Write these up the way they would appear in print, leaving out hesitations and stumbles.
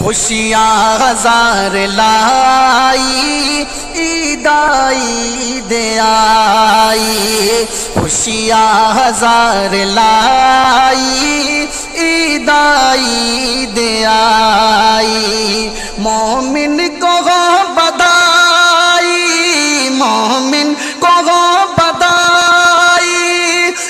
خوشیاں ہزار لائی، عید عید آئی، خوشیاں ہزار لائی، عید عید آئی، مومن کو ہو بدائی، مومن کو ہو بدائی،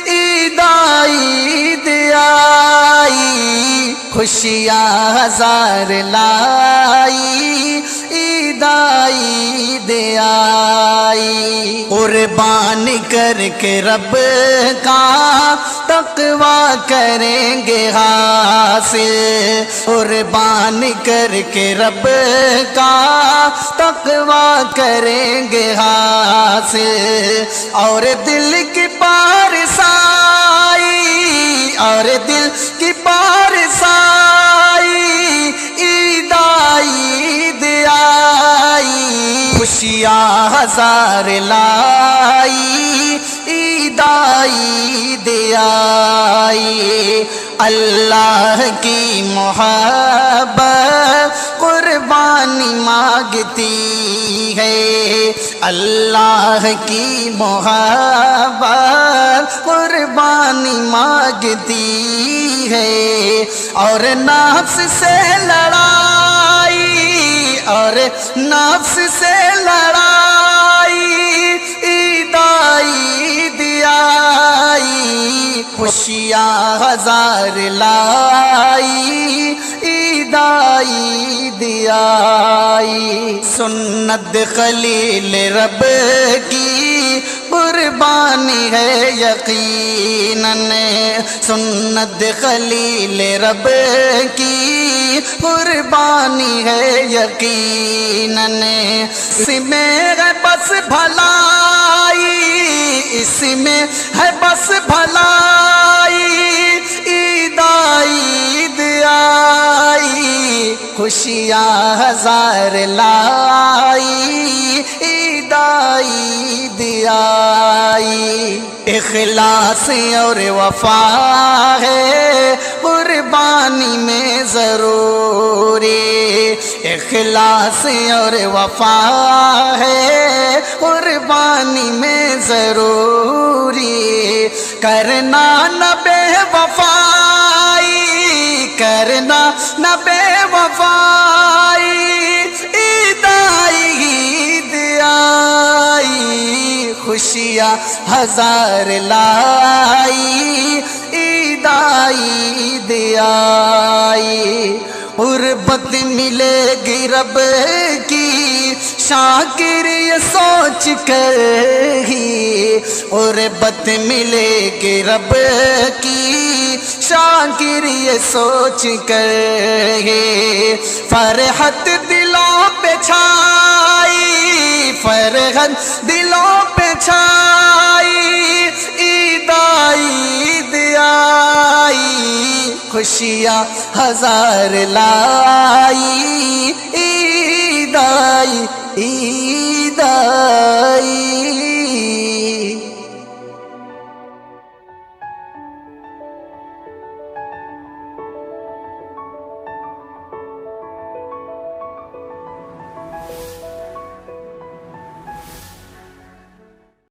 عید عید آئی، خوشیاں ہزار لائی، عید عید آئی، قربان کر کے رب کا تقویٰ کریں گے حاصل، قربان کر کے رب کا تقویٰ کریں گے حاصل، اور دل کی پارسائی، اور دل کی پارسائی، عید عید آئی، خوشیاں ہزار لائی، عید عید آئی، اللہ کی محبت قربانی مانگتی ہے، اللہ کی محبت قربانی مانگتی ہے، اور نفس سے لڑائی، اور نفس سے لڑائی، عید عید آئی، خوشیاں ہزار لائی، عید عید آئی، سنت خلیل رب کی قربانی ہے یقیناً، سنت خلیل رب کی قربانی ہے یقیناً، اس میں ہے بس بھلائی، اس میں ہے بس بھلائی، عید عید آئی، خوشیاں ہزار لائی، عید عید آئی، اخلاص اور وفا ہے قربانی میں ضروری، اخلاص اور وفا ہے قربانی میں ضروری، کرنا نہ بے وفائی، کرنا نہ بے وفائی، عید عید آئی، خوشیاں ہزار لائی، عید عید آئی، غربت ملے گی رب کی شاکر یہ سوچ کر ہی، غربت ملے گی رب کی شاکر یہ سوچ کر ہی، فرحت دلوں پہ چھائی، فرحت دلوں پہ چھائی، عید عید آئی، خوشیاں ہزار لائی، عید عید